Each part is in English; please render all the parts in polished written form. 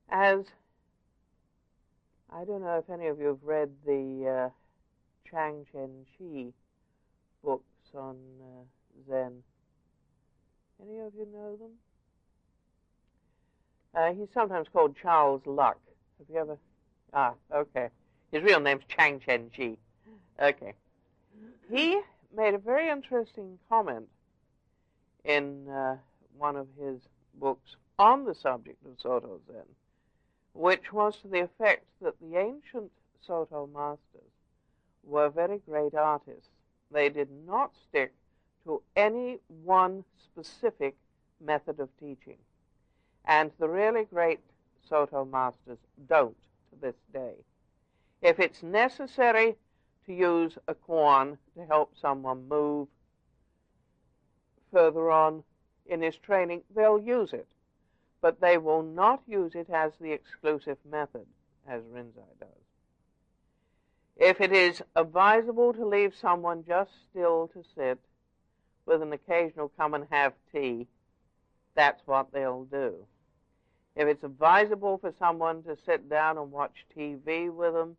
As I don't know if any of you have read the Chang Chen-chi books on Zen. Any of you know them? He's sometimes called Charles Luck. Have you ever? Ah, okay. His real name's Chang Chen-chi. Okay. He made a very interesting comment in one of his books on the subject of Soto Zen, which was to the effect that the ancient Soto masters were very great artists. They did not stick to any one specific method of teaching. And the really great Soto masters don't to this day. If it's necessary to use a koan to help someone move further on in his training, they'll use it. But they will not use it as the exclusive method, as Rinzai does. If it is advisable to leave someone just still to sit with an occasional come and have tea, that's what they'll do. If it's advisable for someone to sit down and watch TV with them,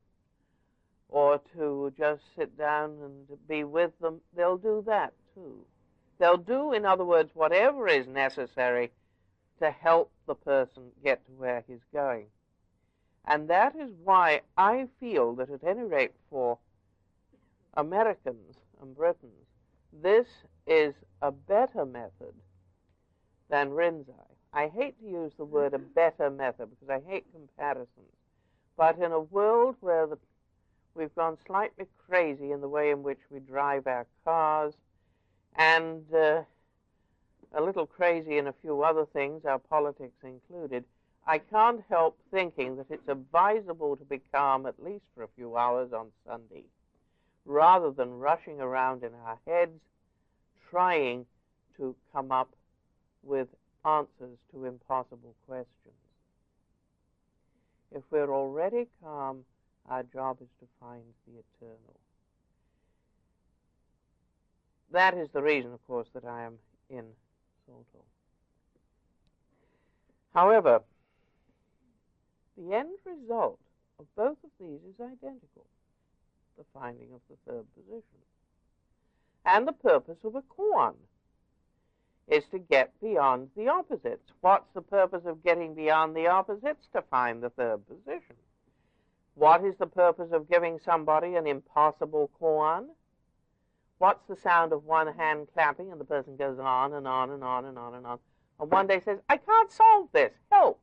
or to just sit down and be with them, they'll do that too. They'll do, in other words, whatever is necessary to help the person get to where he's going. And that is why I feel that at any rate for Americans and Britons, this is a better method than Rinzai. I hate to use the word a better method because I hate comparisons. But in a world where we've gone slightly crazy in the way in which we drive our cars, and a little crazy in a few other things, our politics included, I can't help thinking that it's advisable to be calm at least for a few hours on Sunday, rather than rushing around in our heads, trying to come up with answers to impossible questions. If we're already calm, our job is to find the eternal. That is the reason, of course, that I am in Soto. However, the end result of both of these is identical, the finding of the third position. And the purpose of a koan is to get beyond the opposites. What's the purpose of getting beyond the opposites? To find the third position. What is the purpose of giving somebody an impossible koan? What's the sound of one hand clapping and the person goes on and on and on and on and on, and one day says, I can't solve this, help.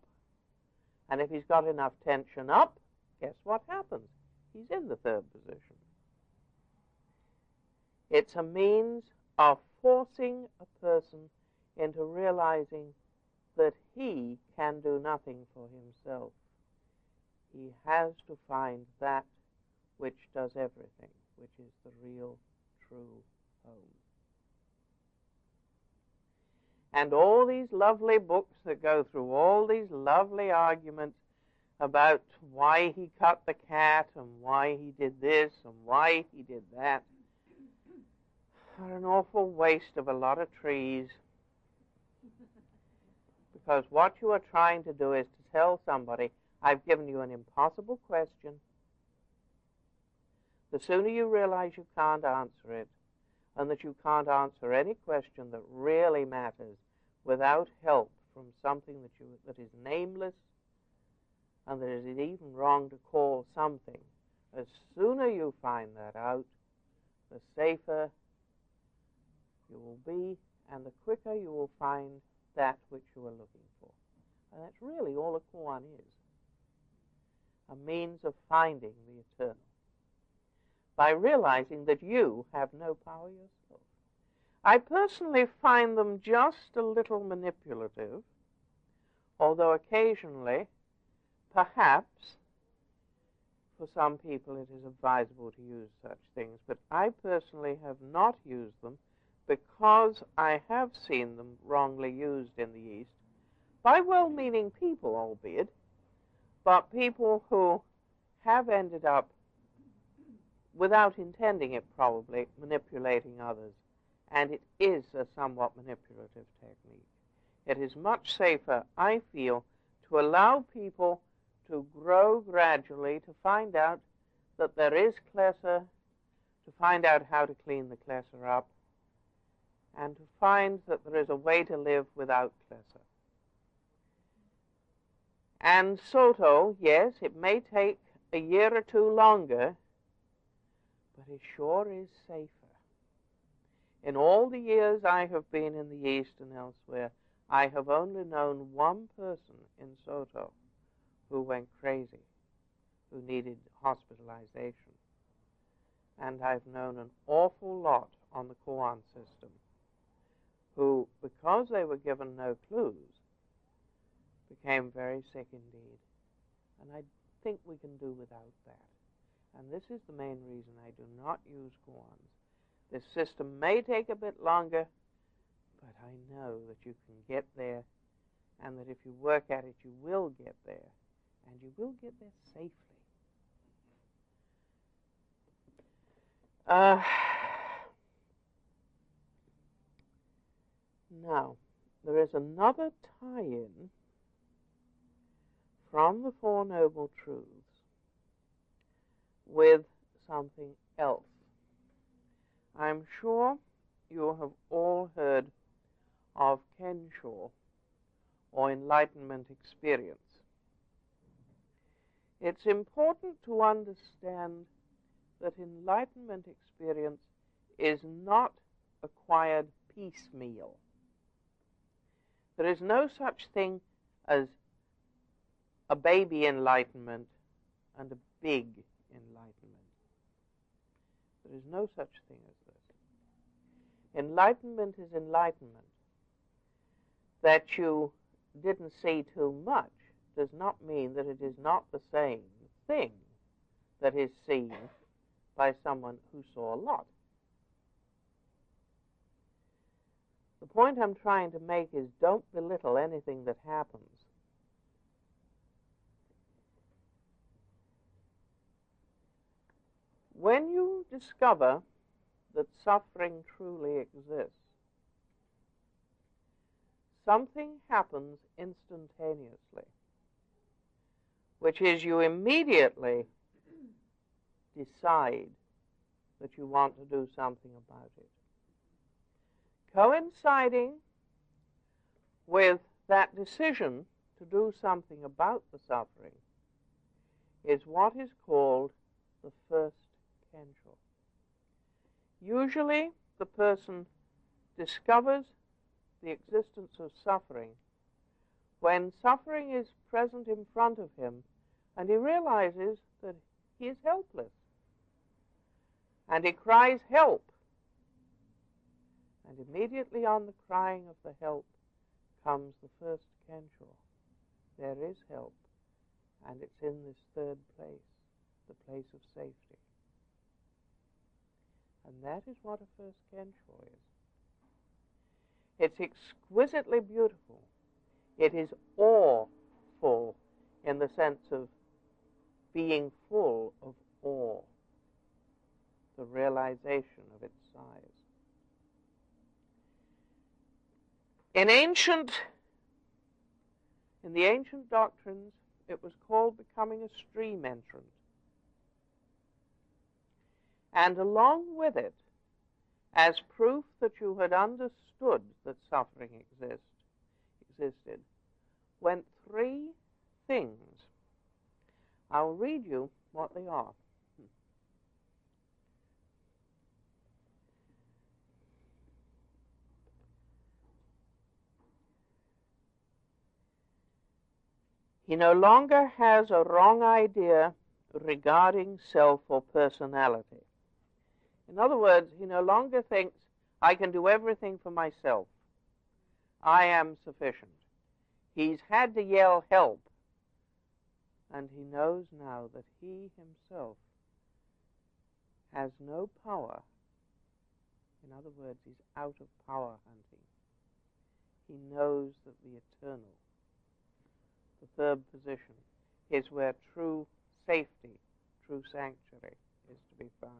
And if he's got enough tension up, guess what happens? He's in the third position. It's a means of forcing a person into realizing that he can do nothing for himself. He has to find that which does everything, which is the real, true home. And all these lovely books that go through all these lovely arguments about why he cut the cat and why he did this and why he did that are an awful waste of a lot of trees. Because what you are trying to do is to tell somebody, I've given you an impossible question. The sooner you realize you can't answer it, and that you can't answer any question that really matters without help from something that is nameless and that it is even wrong to call something, as sooner you find that out, the safer you will be, and the quicker you will find that which you are looking for. And that's really all a koan is, a means of finding the eternal, by realizing that you have no power yourself. I personally find them just a little manipulative, although occasionally, perhaps, for some people it is advisable to use such things, but I personally have not used them because I have seen them wrongly used in the East by well-meaning people, albeit, but people who have ended up, without intending it probably, manipulating others. And it is a somewhat manipulative technique. It is much safer, I feel, to allow people to grow gradually, to find out that there is klesa, to find out how to clean the klesa up, and to find that there is a way to live without klesa. And Soto, yes, it may take a year or two longer, but it sure is safer. In all the years I have been in the East and elsewhere, I have only known one person in Soto who went crazy, who needed hospitalization. And I've known an awful lot on the koan system who, because they were given no clues, became very sick indeed. And I think we can do without that. And this is the main reason I do not use koans. This system may take a bit longer, but I know that you can get there, and that if you work at it, you will get there, and you will get there safely. Now, there is another tie-in from the Four Noble Truths with something else. I'm sure you have all heard of Kensho, or enlightenment experience. It's important to understand that enlightenment experience is not acquired piecemeal. There is no such thing as a baby enlightenment and a big enlightenment. There is no such thing as this. Enlightenment is enlightenment. That you didn't see too much does not mean that it is not the same thing that is seen by someone who saw a lot. The point I'm trying to make is don't belittle anything that happens. When you discover that suffering truly exists, something happens instantaneously, which is you immediately decide that you want to do something about it. Coinciding with that decision to do something about the suffering is what is called the first kensho. Usually the person discovers the existence of suffering when suffering is present in front of him and he realizes that he is helpless. And he cries, "Help!" And immediately on the crying of the help comes the first kensho. There is help, and it's in this third place, the place of safety. And that is what a first kensho is. It's exquisitely beautiful. It is awful in the sense of being full of awe, the realization of its size. In the ancient doctrines, it was called becoming a stream entrant. And along with it, as proof that you had understood that suffering existed, went three things. I'll read you what they are. He no longer has a wrong idea regarding self or personality. In other words, he no longer thinks, I can do everything for myself. I am sufficient. He's had to yell help, and he knows now that he himself has no power. In other words, he's out of power hunting. He knows that the eternal, the third position, is where true safety, true sanctuary is to be found.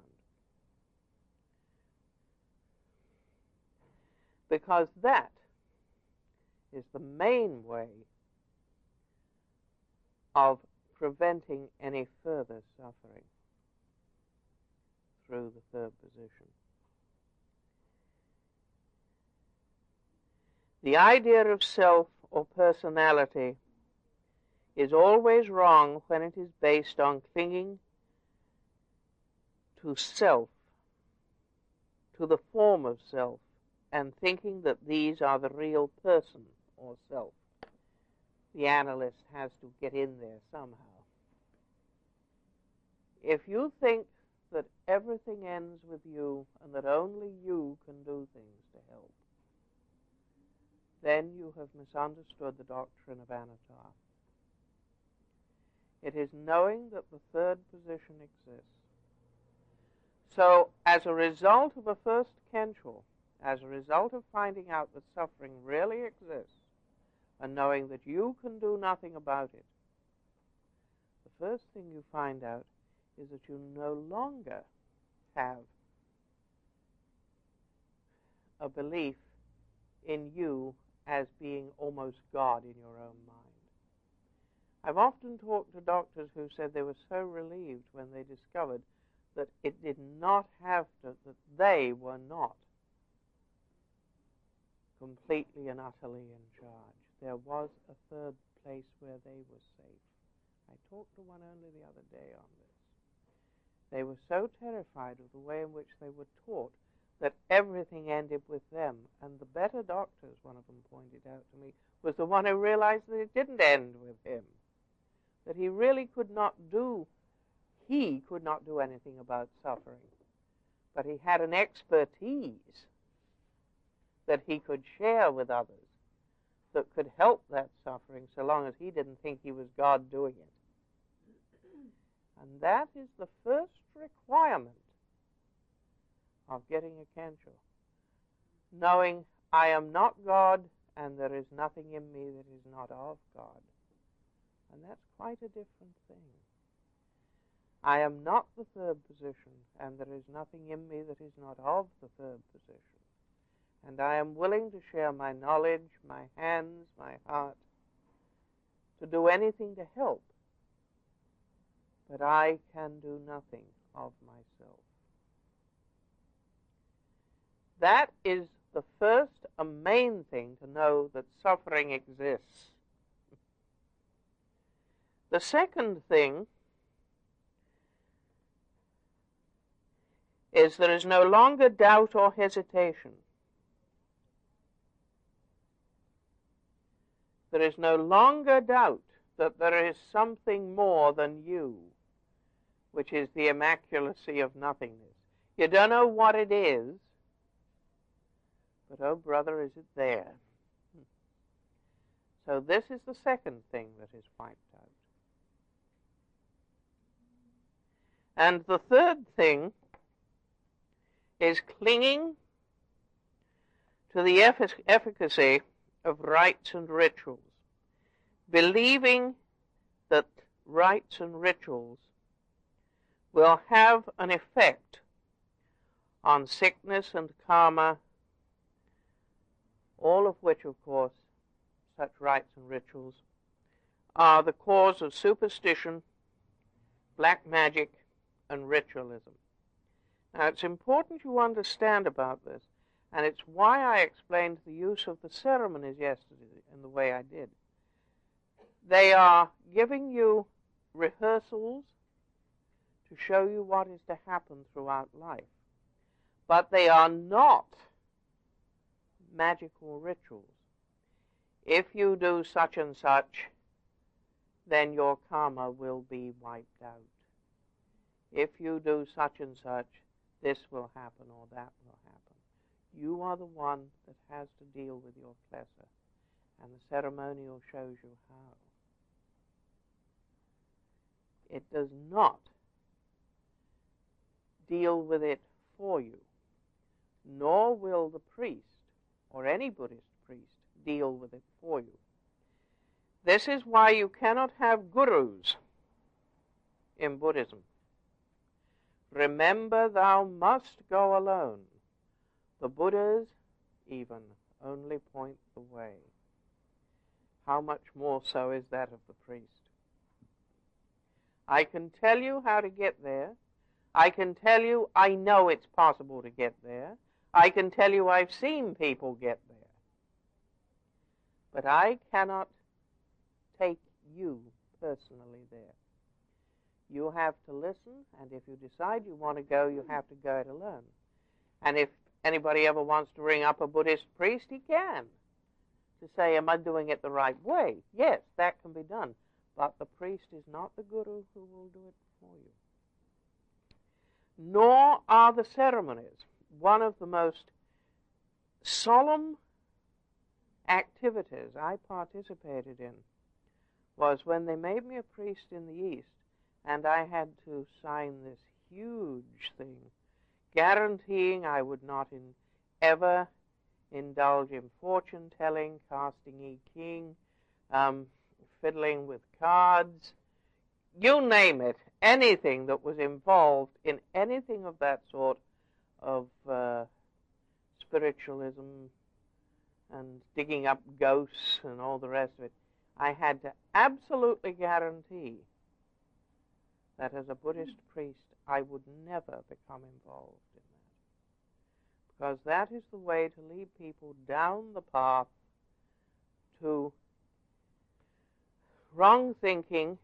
Because that is the main way of preventing any further suffering through the third position. The idea of self or personality is always wrong when it is based on clinging to self, to the form of self, and thinking that these are the real person or self. The analyst has to get in there somehow. If you think that everything ends with you and that only you can do things to help, then you have misunderstood the doctrine of anatta. It is knowing that the third position exists. So, as a result of a first kensho, as a result of finding out that suffering really exists, and knowing that you can do nothing about it, the first thing you find out is that you no longer have a belief in you as being almost God in your own mind. I've often talked to doctors who said they were so relieved when they discovered that it did not have to, that they were not completely and utterly in charge. There was a third place where they were safe. I talked to one only the other day on this. They were so terrified of the way in which they were taught that everything ended with them. And the better doctors, one of them pointed out to me, was the one who realized that it didn't end with him. That he really could not do anything about suffering. But he had an expertise that he could share with others that could help that suffering so long as he didn't think he was God doing it. And that is the first requirement of getting a kensho. Knowing I am not God and there is nothing in me that is not of God. And that's quite a different thing. I am not the third position and there is nothing in me that is not of the third position. And I am willing to share my knowledge, my hands, my heart, to do anything to help. But I can do nothing of myself. That is the first and main thing to know that suffering exists. The second thing is there is no longer doubt or hesitation. There is no longer doubt that there is something more than you, which is the immaculacy of nothingness. You don't know what it is, but, oh, brother, is it there? So this is the second thing that is wiped out. And the third thing is clinging to the efficacy of rites and rituals, believing that rites and rituals will have an effect on sickness and karma, all of which, of course, such rites and rituals are the cause of superstition, black magic, and ritualism. Now, it's important you understand about this, and it's why I explained the use of the ceremonies yesterday in the way I did. They are giving you rehearsals to show you what is to happen throughout life. But they are not magical rituals. If you do such and such, then your karma will be wiped out. If you do such and such, this will happen or that will happen. You are the one that has to deal with your klesa, and the ceremonial shows you how. It does not deal with it for you, nor will the priest or any Buddhist priest deal with it for you. This is why you cannot have gurus in Buddhism. Remember, thou must go alone. The Buddhas even only point the way. How much more so is that of the priest? I can tell you how to get there. I can tell you I know it's possible to get there. I can tell you I've seen people get there. But I cannot take you personally there. You have to listen, and if you decide you want to go, you have to go to learn. And if anybody ever wants to ring up a Buddhist priest, he can, to say, am I doing it the right way? Yes, that can be done. But the priest is not the guru who will do it for you. Nor are the ceremonies. One of the most solemn activities I participated in was when they made me a priest in the East, and I had to sign this huge thing guaranteeing I would not ever indulge in fortune-telling, casting I Ching, fiddling with cards, you name it, anything that was involved in anything of that sort of spiritualism and digging up ghosts and all the rest of it. I had to absolutely guarantee that as a Buddhist priest, I would never become involved in that. Because that is the way to lead people down the path to wrong thinking,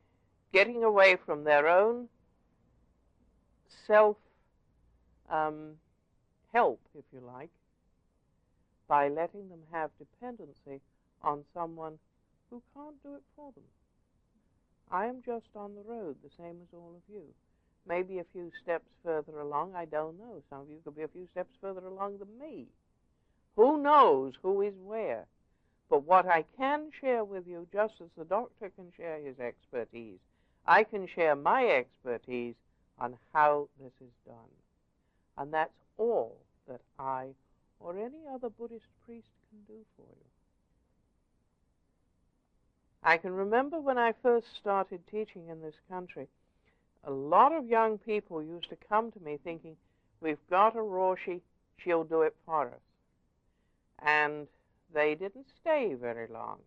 getting away from their own self-help, if you like, by letting them have dependency on someone who can't do it for them. I am just on the road, the same as all of you. Maybe a few steps further along, I don't know. Some of you could be a few steps further along than me. Who knows who is where? But what I can share with you, just as the doctor can share his expertise, I can share my expertise on how this is done. And that's all that I or any other Buddhist priest can do for you. I can remember when I first started teaching in this country, a lot of young people used to come to me thinking, we've got a Roshi, she'll do it for us. And they didn't stay very long,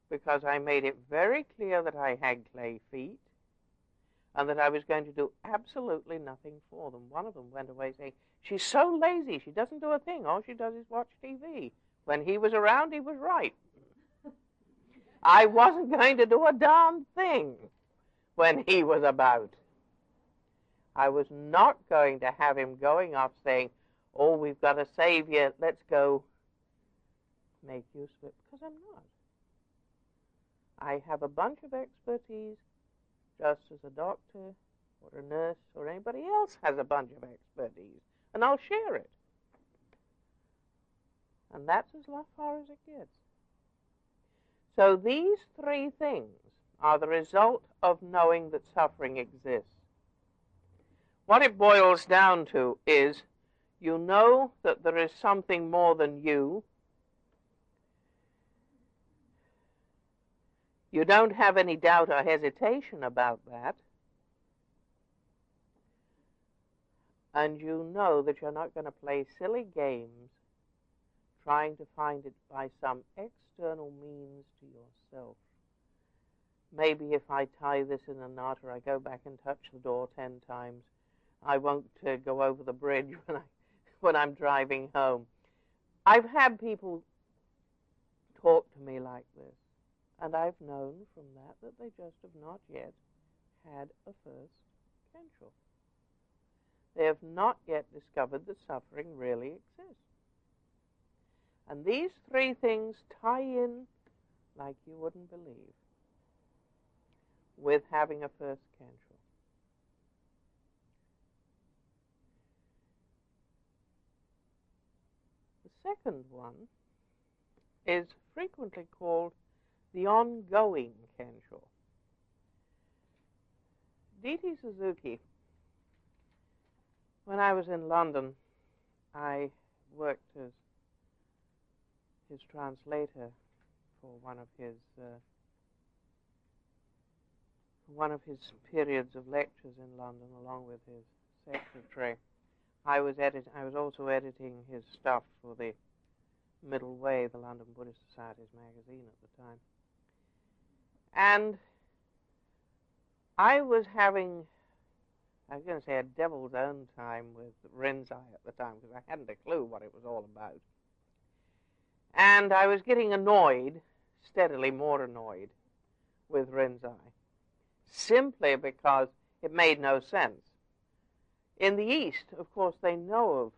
because I made it very clear that I had clay feet and that I was going to do absolutely nothing for them. One of them went away saying, she's so lazy, she doesn't do a thing. All she does is watch TV. When he was around, he was right. I wasn't going to do a darn thing when he was about. I was not going to have him going off saying, oh, we've got a savior, let's go make use of it, because I'm not. I have a bunch of expertise, just as a doctor or a nurse or anybody else has a bunch of expertise, and I'll share it. And that's as far as it gets. So these three things are the result of knowing that suffering exists. What it boils down to is you know that there is something more than you. You don't have any doubt or hesitation about that. And you know that you're not going to play silly games trying to find it by some external means to yourself. Maybe if I tie this in a knot or I go back and touch the door 10 times, I won't go over the bridge when I'm driving home. I've had people talk to me like this, and I've known from that they just have not yet had a first potential. They have not yet discovered that suffering really exists. And these three things tie in like you wouldn't believe with having a first potential. The second one is frequently called the ongoing Kensho. D.T. Suzuki, when I was in London, I worked as his translator for one of his periods of lectures in London, along with his secretary. I was also editing his stuff for the Middle Way, the London Buddhist Society's magazine at the time. And I was going to say, a devil's own time with Rinzai at the time, because I hadn't a clue what it was all about. And I was getting annoyed, steadily more annoyed, with Rinzai, simply because it made no sense. In the East, of course, they know of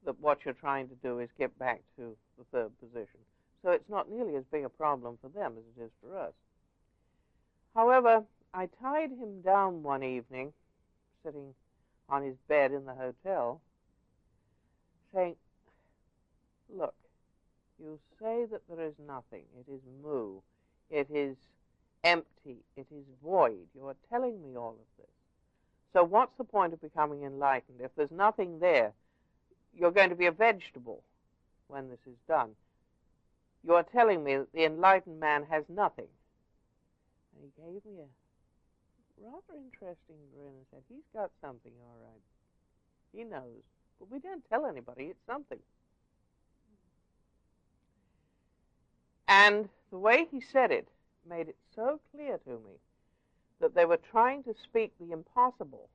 that what you're trying to do is get back to the third position. So it's not nearly as big a problem for them as it is for us. However, I tied him down one evening, sitting on his bed in the hotel, saying, look, you say that there is nothing. It is mu. It is empty. It is void. You are telling me all of this. So what's the point of becoming enlightened? If there's nothing there, you're going to be a vegetable when this is done. You are telling me that the enlightened man has nothing. And he gave me a rather interesting grin and said, he's got something, all right. He knows. But we don't tell anybody it's something. And the way he said it made it so clear to me that they were trying to speak the impossible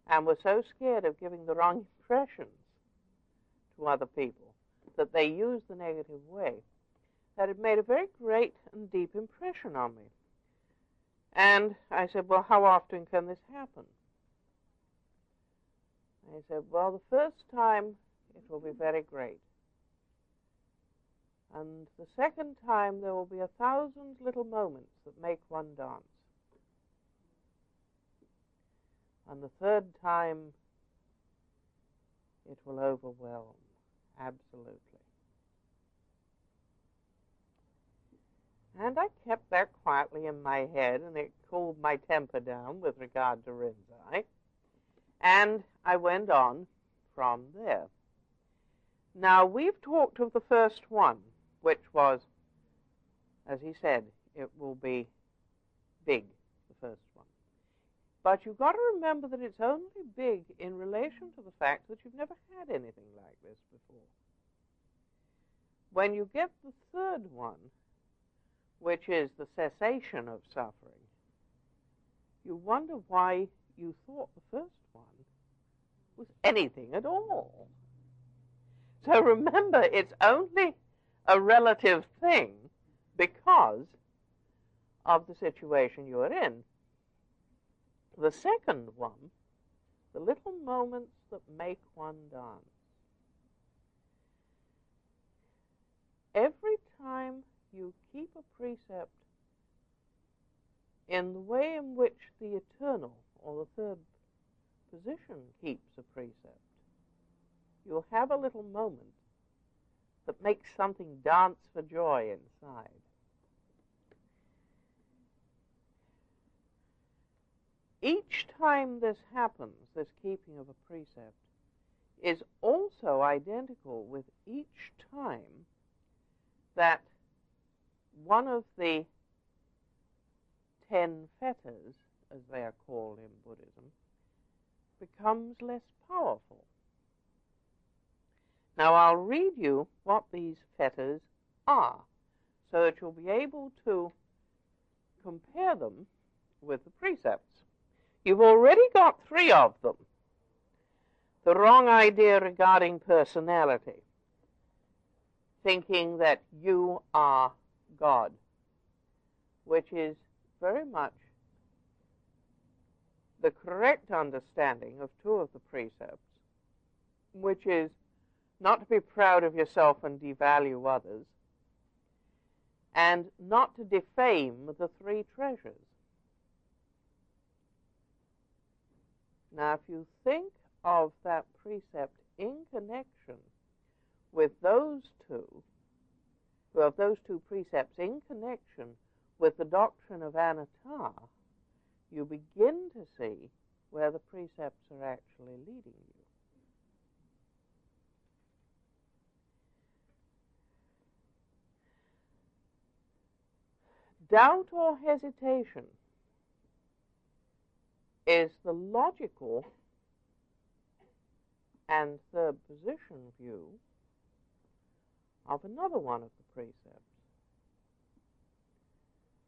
and were so scared of giving the wrong impressions to other people that they used the negative way, that it made a very great and deep impression on me. And I said, well, how often can this happen? And he said, well, the first time it will be very great. And the second time there will be 1,000 little moments that make one dance. And the third time it will overwhelm, absolutely. And I kept that quietly in my head, and it cooled my temper down with regard to Rinzai. And I went on from there. Now, we've talked of the first one, which was, as he said, it will be big, the first one. But you've got to remember that it's only big in relation to the fact that you've never had anything like this before. When you get the third one, which is the cessation of suffering, you wonder why you thought the first one was anything at all. So remember, it's only a relative thing because of the situation you're in. The second one, the little moments that make one dance. Every time you keep a precept in the way in which the eternal, or the third position, keeps a precept, you'll have a little moment that makes something dance for joy inside. Each time this happens, this keeping of a precept, is also identical with each time that one of the 10 fetters, as they are called in Buddhism, becomes less powerful. Now I'll read you what these fetters are, so that you'll be able to compare them with the precepts. You've already got 3 of them. The wrong idea regarding personality, thinking that you are God, which is very much the correct understanding of 2 of the precepts, which is not to be proud of yourself and devalue others, and not to defame the 3 treasures. Now, if you think of that precept in connection with those 2, of those 2 precepts in connection with the doctrine of anatta, you begin to see where the precepts are actually leading you. Doubt or hesitation is the logical and third position view of another one of the precepts,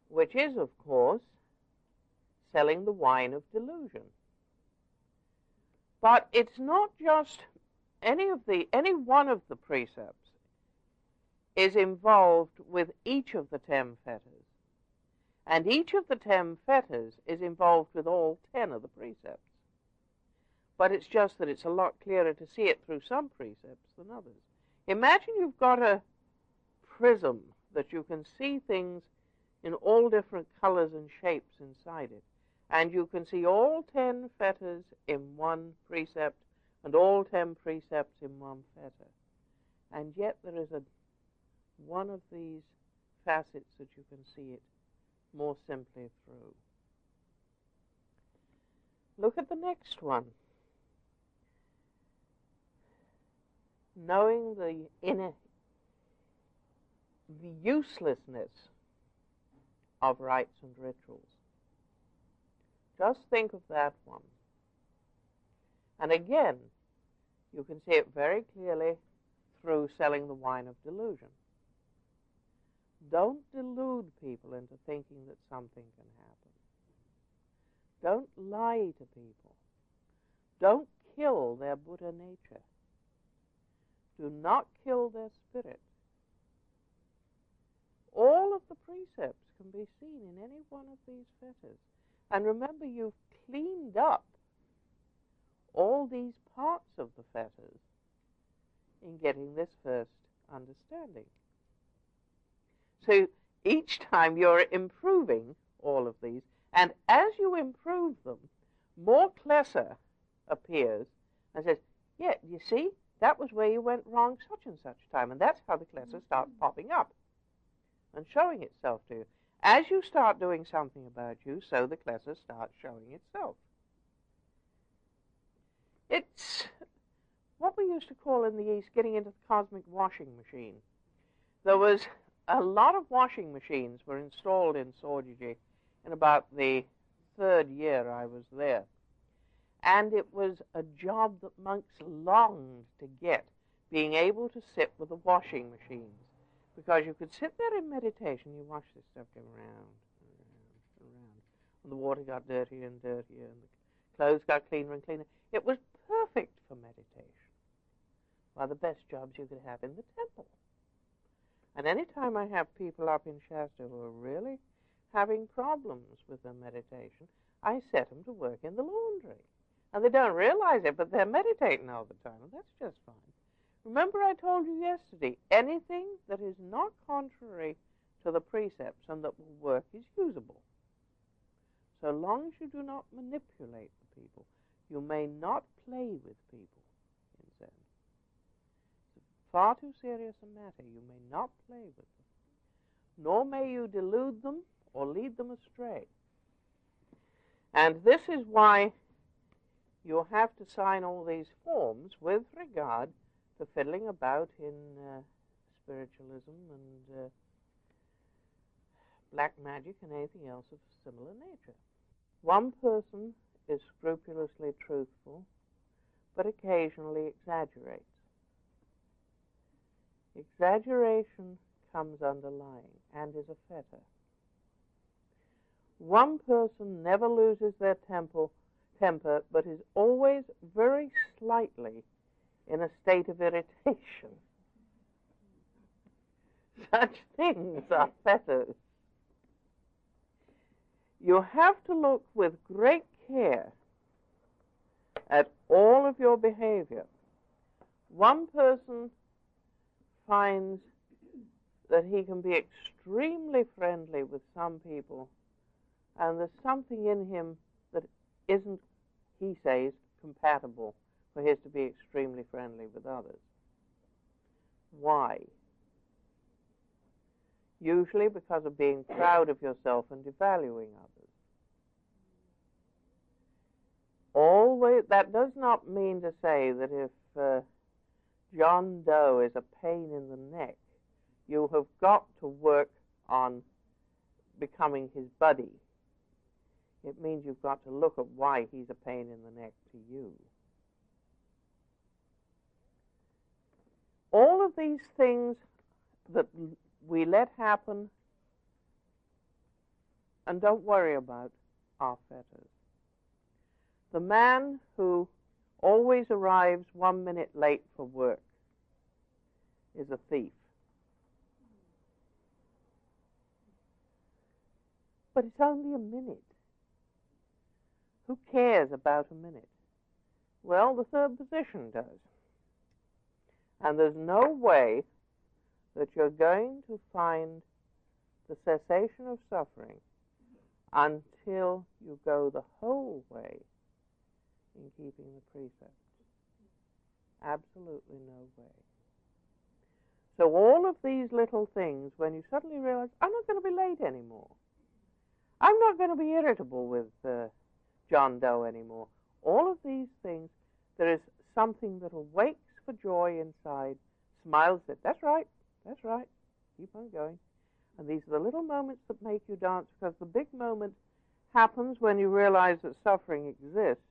which is, of course, selling the wine of delusion. But it's not just any one of the precepts is involved with each of the 10 fetters. And each of the 10 fetters is involved with all 10 of the precepts. But it's just that it's a lot clearer to see it through some precepts than others. Imagine you've got a prism that you can see things in all different colors and shapes inside it. And you can see all 10 fetters in one precept and all 10 precepts in one fetter. And yet there is one of these facets that you can see it more simply through. Look at the next one. Knowing the uselessness of rites and rituals. Just think of that one. And again, you can see it very clearly through selling the wine of delusion. Don't delude people into thinking that something can happen. Don't lie to people. Don't kill their Buddha nature. Do not kill their spirit. All of the precepts can be seen in any one of these fetters. And remember, you've cleaned up all these parts of the fetters in getting this first understanding. So each time you're improving all of these, and as you improve them, more klesa appears and says, yeah, you see, that was where you went wrong such and such time. And that's how the klesa starts popping up and showing itself to you. As you start doing something about you, so the klesa starts showing itself. It's what we used to call in the East getting into the cosmic washing machine. There was a lot of washing machines were installed in Sorgiji in about the 3rd year I was there. And it was a job that monks longed to get, being able to sit with the washing machines. Because you could sit there in meditation, you watch this stuff go round and round and round. And the water got dirtier and dirtier, and the clothes got cleaner and cleaner. It was perfect for meditation. One of the best jobs you could have in the temple. And any time I have people up in Shasta who are really having problems with their meditation, I set them to work in the laundry. And they don't realize it, but they're meditating all the time, and that's just fine. Remember I told you yesterday, anything that is not contrary to the precepts and that will work is usable. So long as you do not manipulate the people, you may not play with people in Zen. It's far too serious a matter. You may not play with them, nor may you delude them or lead them astray. And this is why you'll have to sign all these forms with regard to fiddling about in spiritualism and black magic and anything else of similar nature. One person is scrupulously truthful, but occasionally exaggerates. Exaggeration comes underlying and is a fetter. One person never loses their temper, but is always very slightly in a state of irritation. Such things are fetters. You have to look with great care at all of your behavior. One person finds that he can be extremely friendly with some people, and there's something in him that isn't, he says, compatible for his to be extremely friendly with others. Why? Usually because of being proud of yourself and devaluing others. Always, that does not mean to say that if John Doe is a pain in the neck, you have got to work on becoming his buddy. It means you've got to look at why he's a pain in the neck to you. All of these things that we let happen and don't worry about are fetters. The man who always arrives 1 minute late for work is a thief. But it's only a minute. Who cares about a minute? Well, the third position does. And there's no way that you're going to find the cessation of suffering until you go the whole way in keeping the precepts. Absolutely no way. So all of these little things, when you suddenly realize, I'm not going to be late anymore. I'm not going to be irritable with John Doe anymore. All of these things, there is something that awakes for joy inside, smiles, says, that's right, keep on going. And these are the little moments that make you dance, because the big moment happens when you realize that suffering exists.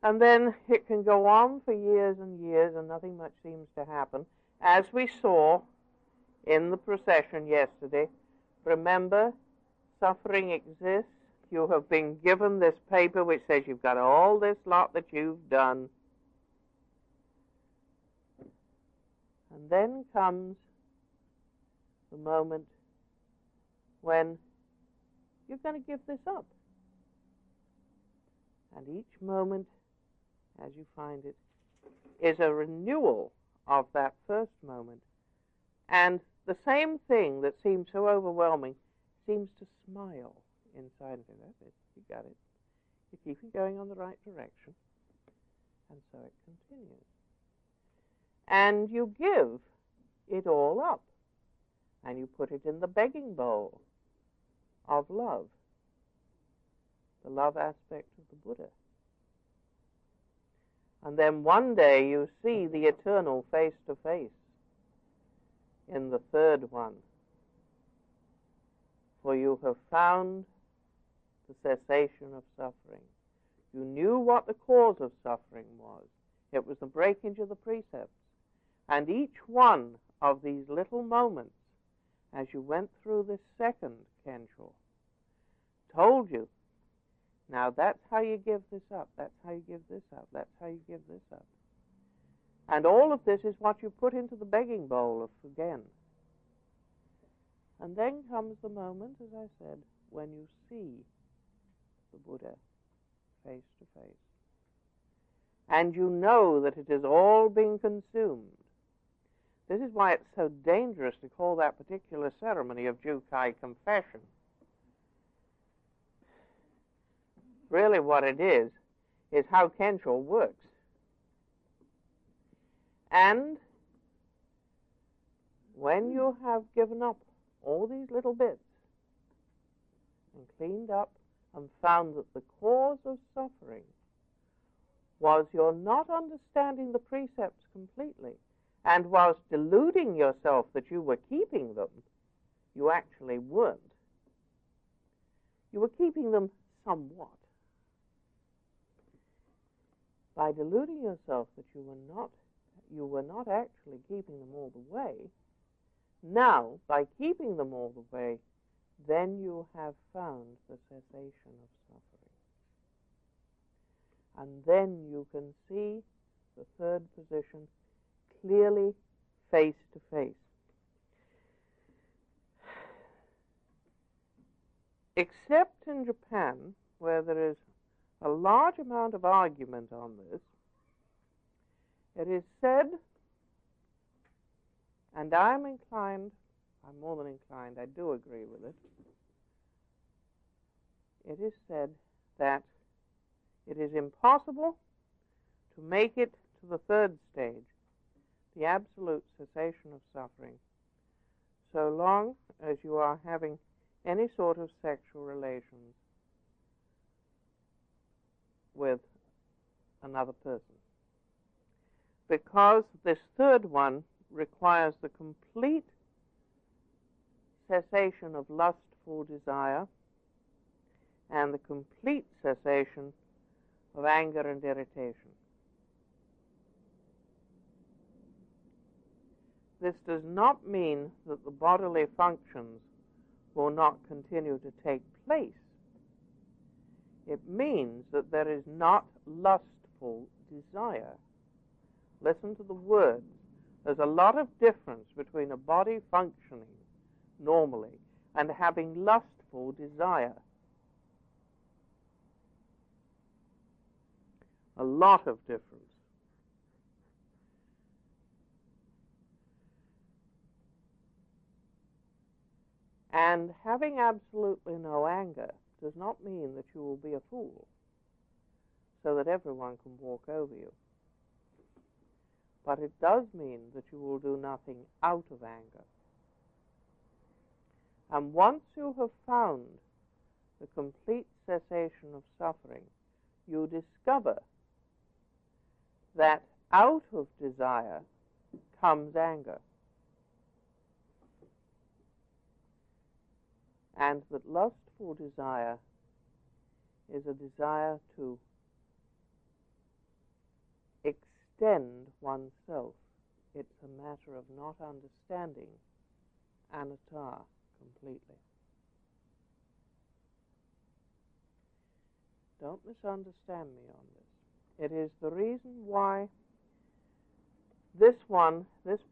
And then it can go on for years and years, and nothing much seems to happen. As we saw in the procession yesterday, remember, suffering exists. You have been given this paper which says you've got all this lot that you've done. And then comes the moment when you're going to give this up. And each moment, as you find it, is a renewal of that first moment. And the same thing that seems so overwhelming seems to smile inside and say, that's it, you got it. You're keeping going on the right direction. And so it continues. And you give it all up. And you put it in the begging bowl of love, the love aspect of the Buddha. And then one day you see the eternal face to face in the third one. For you have found the cessation of suffering. You knew what the cause of suffering was. It was the breakage of the precepts. And each one of these little moments, as you went through this second Kensho, told you, now that's how you give this up, that's how you give this up, that's how you give this up. And all of this is what you put into the begging bowl of again. And then comes the moment, as I said, when you see the Buddha face to face. And you know that it has all been consumed. This is why it's so dangerous to call that particular ceremony of Jukai confession. Really what it is how Kensho works. And when you have given up all these little bits and cleaned up and found that the cause of suffering was your not understanding the precepts completely, and whilst deluding yourself that you were keeping them, you actually weren't. You were keeping them somewhat. By deluding yourself that you were not actually keeping them all the way, now, by keeping them all the way, then you have found the cessation of suffering. And then you can see the third position clearly face to face. Except in Japan, where there is a large amount of argument on this, it is said, and I'm more than inclined, I do agree with it, it is said that it is impossible to make it to the third stage, the absolute cessation of suffering, so long as you are having any sort of sexual relations with another person. Because this third one requires the complete cessation of lustful desire and the complete cessation of anger and irritation. This does not mean that the bodily functions will not continue to take place, means that there is not lustful desire. Listen to the words. There's a lot of difference between a body functioning normally and having lustful desire. A lot of difference. And having absolutely no anger does not mean that you will be a fool, so that everyone can walk over you. But it does mean that you will do nothing out of anger. And once you have found the complete cessation of suffering, you discover that out of desire comes anger. And that lustful desire is a desire to extend oneself. It's a matter of not understanding anatta completely. Don't misunderstand me on this. It is the reason why this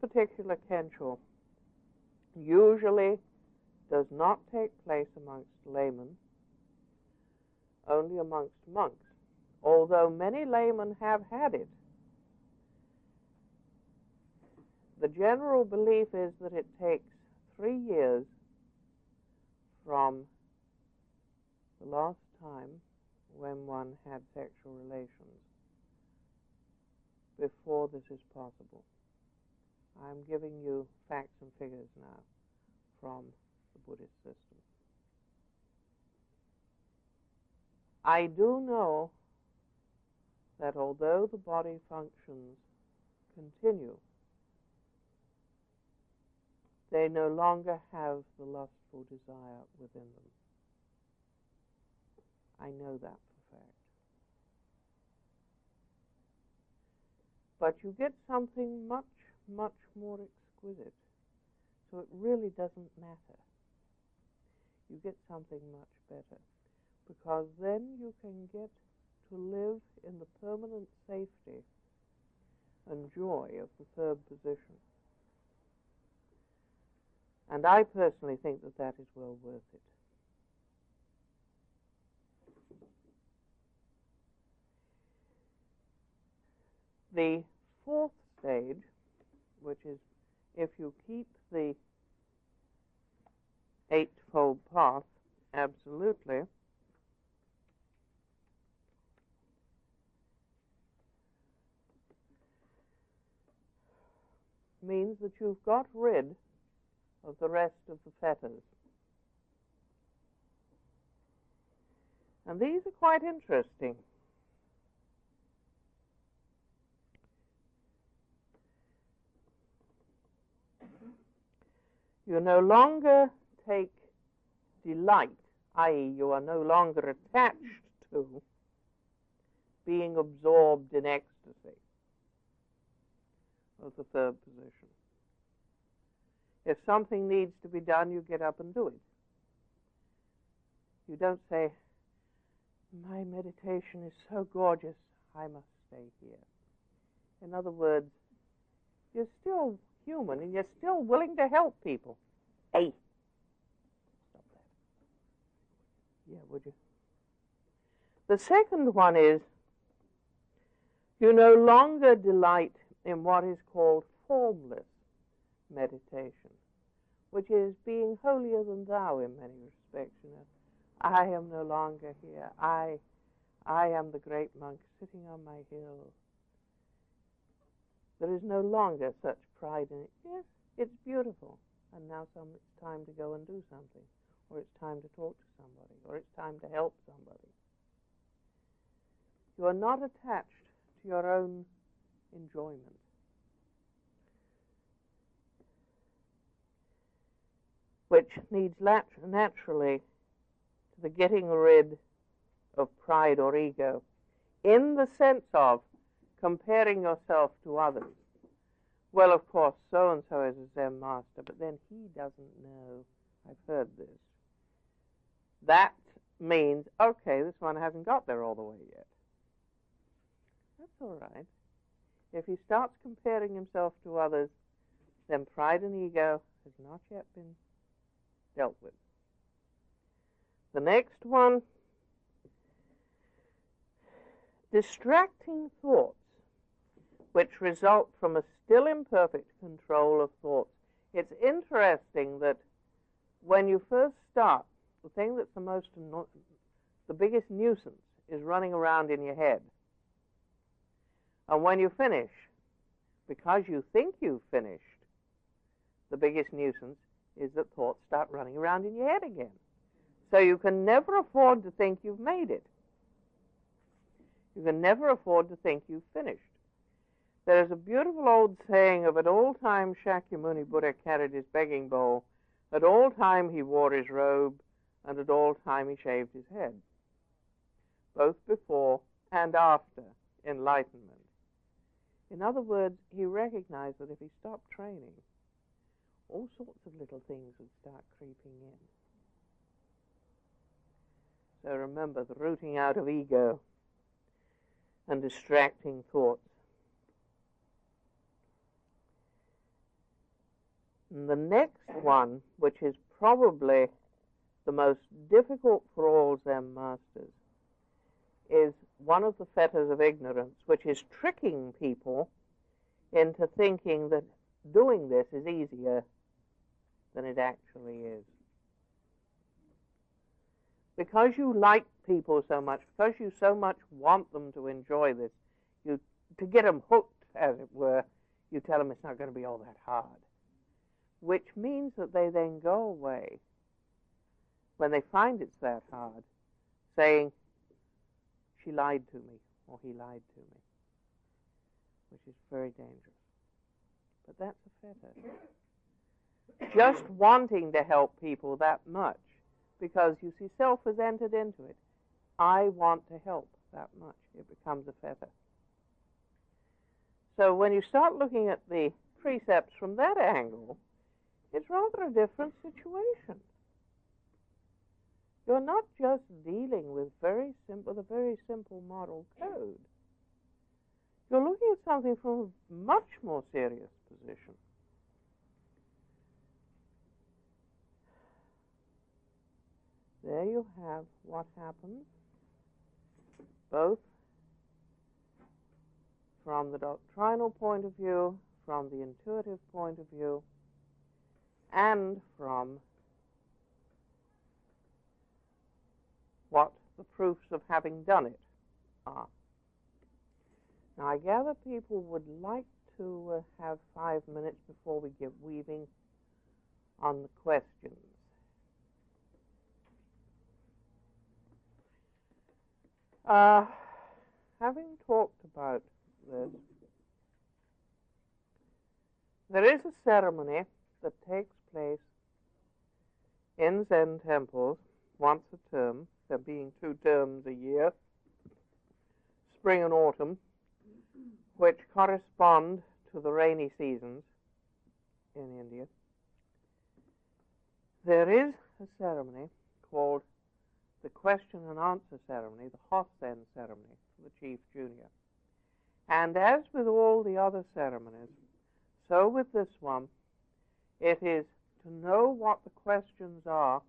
particular Kensho, usually does not take place amongst laymen, only amongst monks, although many laymen have had it. The general belief is that it takes 3 years from the last time when one had sexual relations before this is possible. I'm giving you facts and figures now from the Buddhist system. I do know that although the body functions continue, they no longer have the lustful desire within them. I know that for fact. But you get something much, much more exquisite, so it really doesn't matter. You get something much better, because then you can get to live in the permanent safety and joy of the third position. And I personally think that that is well worth it. The fourth stage, which is if you keep the Eightfold Path absolutely, means that you've got rid of the rest of the fetters. And these are quite interesting. You no longer take delight, i.e., you are no longer attached to being absorbed in ecstasy of the third position. If something needs to be done, you get up and do it. You don't say, my meditation is so gorgeous, I must stay here. In other words, you're still human and you're still willing to help people. Hey, stop that. Yeah, would you? The second one is you no longer delight in what is called formless meditation, which is being holier than thou in many respects. You know, I am no longer here. I am the great monk sitting on my hill. There is no longer such pride in it. Yes, it's beautiful, and now it's time to go and do something, or it's time to talk to somebody, or it's time to help somebody. You are not attached to your own enjoyment. Which leads naturally to the getting rid of pride or ego, in the sense of comparing yourself to others. Well, of course, so-and-so is a Zen master, but then he doesn't know. I've heard this. That means, okay, this one hasn't got there all the way yet. That's all right. If he starts comparing himself to others, then pride and ego has not yet been dealt with. The next one, distracting thoughts, which result from a still imperfect control of thoughts. It's interesting that when you first start, the thing that's the biggest nuisance is running around in your head. And when you finish, because you think you've finished, the biggest nuisance is that thoughts start running around in your head again. So you can never afford to think you've made it. You can never afford to think you've finished. There is a beautiful old saying of at all time Shakyamuni Buddha carried his begging bowl, at all time he wore his robe, and at all time he shaved his head, both before and after enlightenment. In other words, he recognized that if he stopped training, all sorts of little things would start creeping in. So remember the rooting out of ego and distracting thoughts. And the next one, which is probably the most difficult for all Zen masters, is one of the fetters of ignorance, which is tricking people into thinking that doing this is easier than it actually is. Because you like people so much, because you so much want them to enjoy this, to get them hooked, as it were, you tell them it's not going to be all that hard. Which means that they then go away, when they find it's that hard, saying, she lied to me, or he lied to me, which is very dangerous. But that's a fetter. Just wanting to help people that much, because you see, self has entered into it. I want to help that much. It becomes a fetter. So when you start looking at the precepts from that angle, it's rather a different situation. You're not just dealing with a very simple moral code. You're looking at something from a much more serious position. There you have what happens, both from the doctrinal point of view, from the intuitive point of view, and from what the proofs of having done it are. Now, I gather people would like to have 5 minutes before we get weaving on the questions. Having talked about this, there is a ceremony that takes place in Zen temples once a term, there being 2 terms a year, spring and autumn, which correspond to the rainy seasons in India. There is a ceremony called the question and answer ceremony, the Hossen ceremony for the chief junior. And as with all the other ceremonies, so with this one, it is to know what the questions are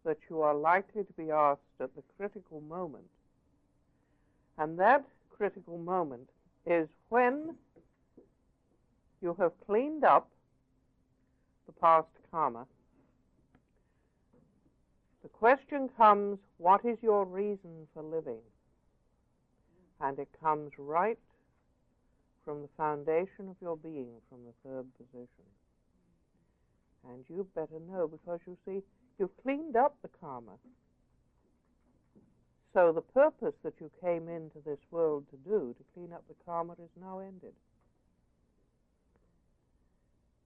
that you are likely to be asked at the critical moment. And that critical moment is when you have cleaned up the past karma. The question comes, what is your reason for living? And it comes right from the foundation of your being, from the third position. And you better know, because you see, you've cleaned up the karma. So the purpose that you came into this world to do, to clean up the karma, is now ended.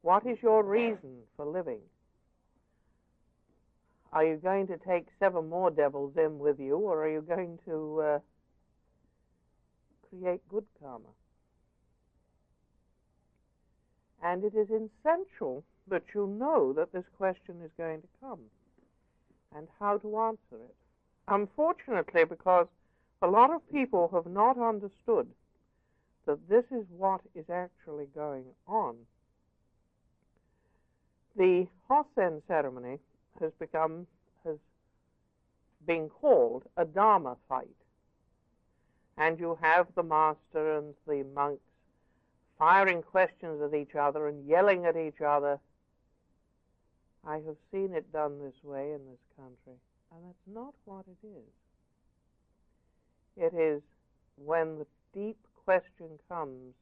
What is your reason for living? Are you going to take 7 more devils in with you, or are you going to create good karma? And it is essential that you know that this question is going to come and how to answer it. unfortunately, because a lot of people have not understood that this is what is actually going on, the Hossen ceremony has been called a Dharma fight. And you have the master and the monks firing questions at each other and yelling at each other. I have seen it done this way in this country, and that's not what it is. It is when the deep question comes,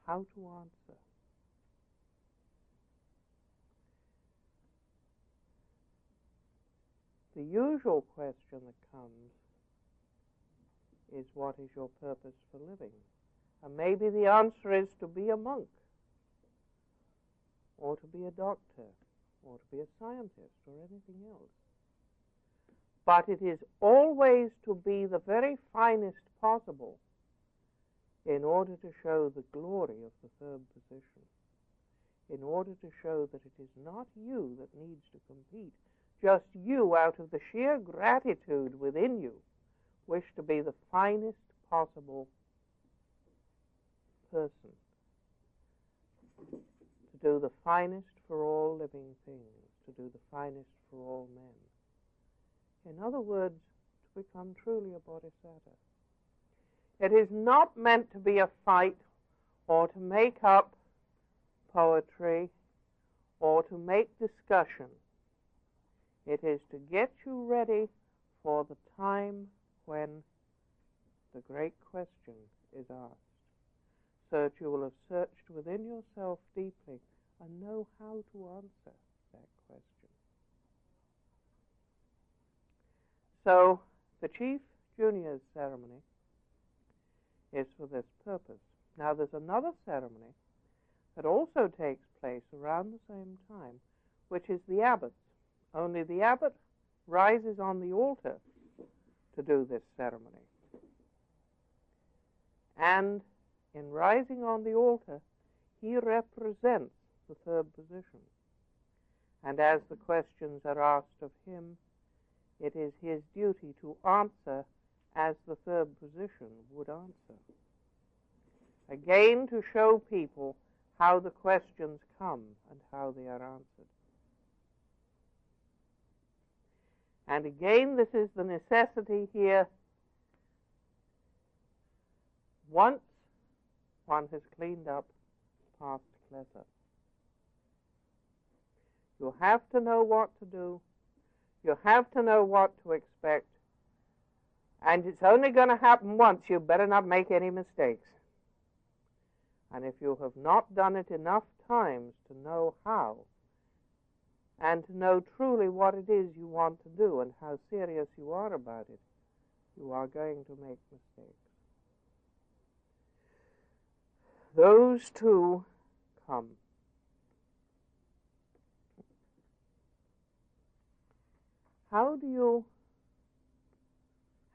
how to answer. The usual question that comes is, what is your purpose for living? And maybe the answer is to be a monk, or to be a doctor, or to be a scientist, or anything else. But it is always to be the very finest possible in order to show the glory of the third position, in order to show that it is not you that needs to compete, just you, out of the sheer gratitude within you, wish to be the finest possible person, to do the finest for all living things, to do the finest for all men. In other words, to become truly a bodhisattva. It is not meant to be a fight or to make up poetry or to make discussion. It is to get you ready for the time when the great question is asked, so that you will have searched within yourself deeply and know how to answer that question. So the chief juniors ceremony is for this purpose. Now there's another ceremony that also takes place around the same time, which is the abbot's. Only the abbot rises on the altar to do this ceremony. And in rising on the altar, he represents the third position. And as the questions are asked of him, it is his duty to answer as the third position would answer. Again, to show people how the questions come and how they are answered. And again, this is the necessity here. Once one has cleaned up past klesa, you have to know what to do. You have to know what to expect. And it's only going to happen once. You better not make any mistakes. And if you have not done it enough times to know how, and to know truly what it is you want to do and how serious you are about it, you are going to make mistakes. Those two come. How do you,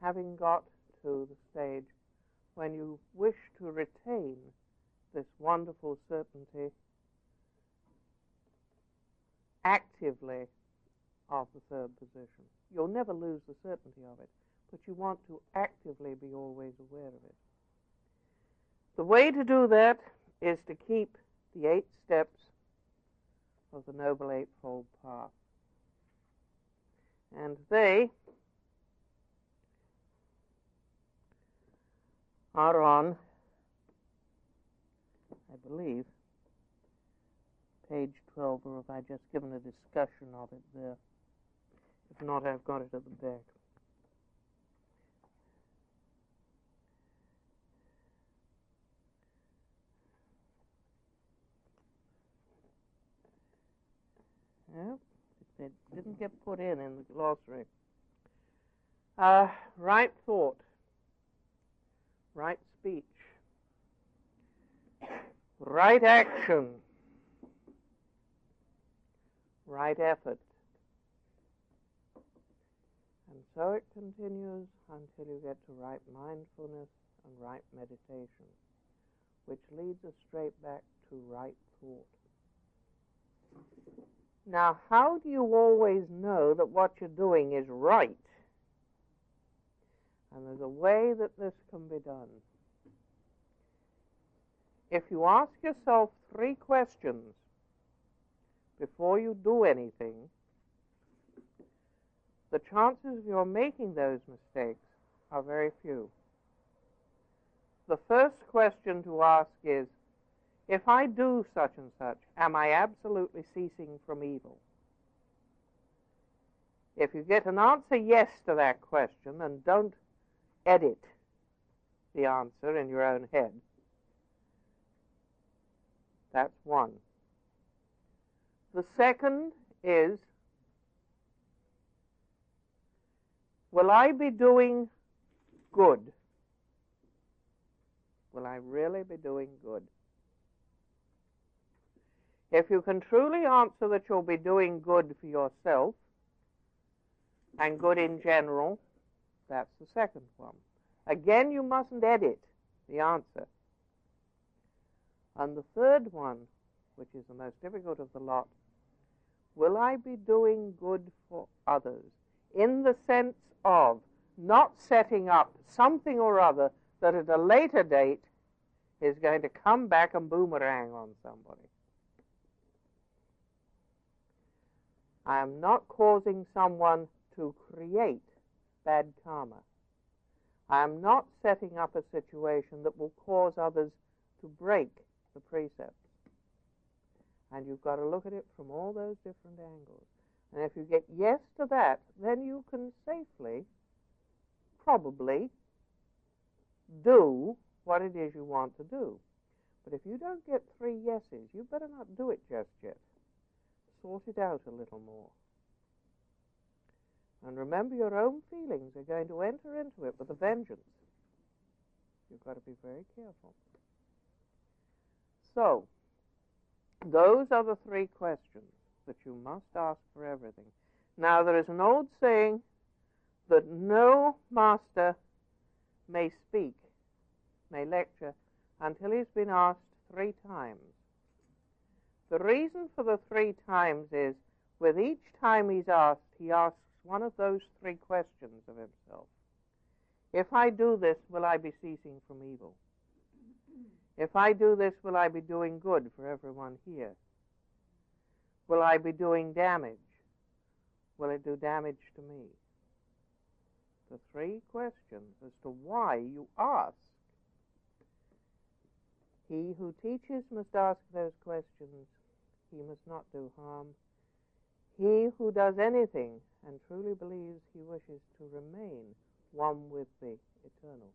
having got to the stage when you wish to retain this wonderful certainty actively of the third position? You'll never lose the certainty of it, but you want to actively be always aware of it. The way to do that is to keep the 8 steps of the Noble Eightfold Path. And they are on, I believe, page 12, or have I just given a discussion of it there? If not, I've got it at the back. Yeah, it didn't get put in the glossary. Right thought, right speech, right action, right effort. And so it continues until you get to right mindfulness and right meditation, which leads us straight back to right thought. Now, how do you always know that what you're doing is right? And there's a way that this can be done. If you ask yourself 3 questions before you do anything, the chances of your making those mistakes are very few. The first question to ask is, if I do such and such, am I absolutely ceasing from evil? If you get an answer yes to that question, and don't edit the answer in your own head, that's one. The second is, will I be doing good? Will I really be doing good? If you can truly answer that you'll be doing good for yourself and good in general, that's the second one. Again, you mustn't edit the answer. And the third one, which is the most difficult of the lot, will I be doing good for others? In the sense of not setting up something or other that at a later date is going to come back and boomerang on somebody. I am not causing someone to create bad karma. I am not setting up a situation that will cause others to break the precepts. And you've got to look at it from all those different angles. And if you get yes to that, then you can safely, probably, do what it is you want to do. But if you don't get 3 yeses, you better not do it just yet. Sort it out a little more. And remember, your own feelings are going to enter into it with a vengeance. You've got to be very careful. So, those are the 3 questions that you must ask for everything. Now, there is an old saying that no master may speak, may lecture, until he's been asked 3 times. The reason for the 3 times is, with each time he's asked, he asks one of those 3 questions of himself. If I do this, will I be ceasing from evil? If I do this, will I be doing good for everyone here? Will I be doing damage? Will it do damage to me? The 3 questions as to why you ask. He who teaches must ask those questions. He must not do harm. He who does anything and truly believes he wishes to remain one with the eternal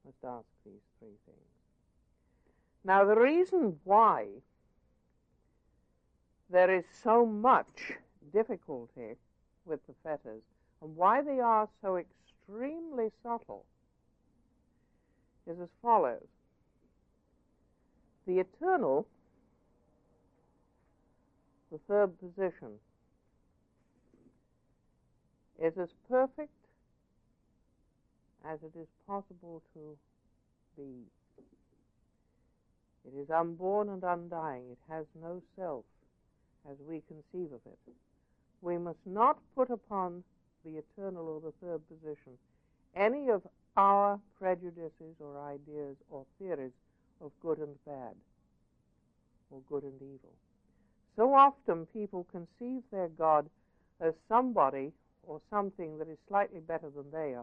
must ask these 3 things. Now, the reason why there is so much difficulty with the fetters and why they are so extremely subtle is as follows. The eternal, the 3rd position, is as perfect as it is possible to be. It is unborn and undying. It has no self as we conceive of it. We must not put upon the eternal or the 3rd position any of our prejudices or ideas or theories of good and bad, or good and evil. So often people conceive their God as somebody or something that is slightly better than they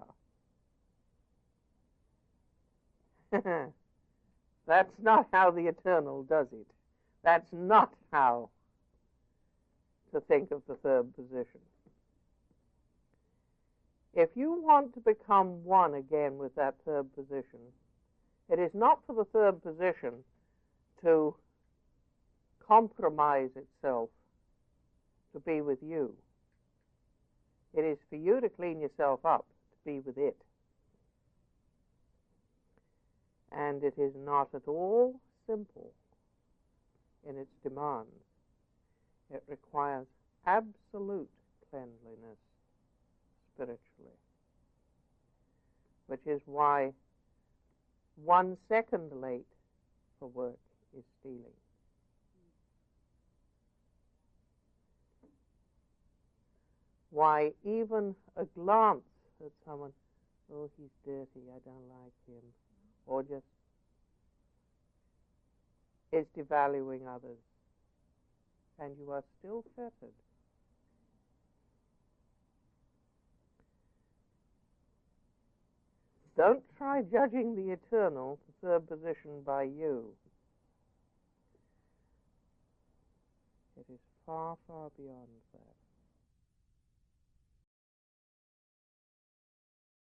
are. That's not how the eternal does it. That's not how to think of the 3rd position. If you want to become one again with that 3rd position, it is not for the 3rd position to compromise itself to be with you. It is for you to clean yourself up to be with it. And it is not at all simple in its demands. It requires absolute cleanliness spiritually, which is why 1 second late for work is stealing. Why even a glance at someone oh, he's dirty, I don't like him, or just is devaluing others, and you are still fettered. Don't try judging the eternal to third position by you. It is far, far beyond that.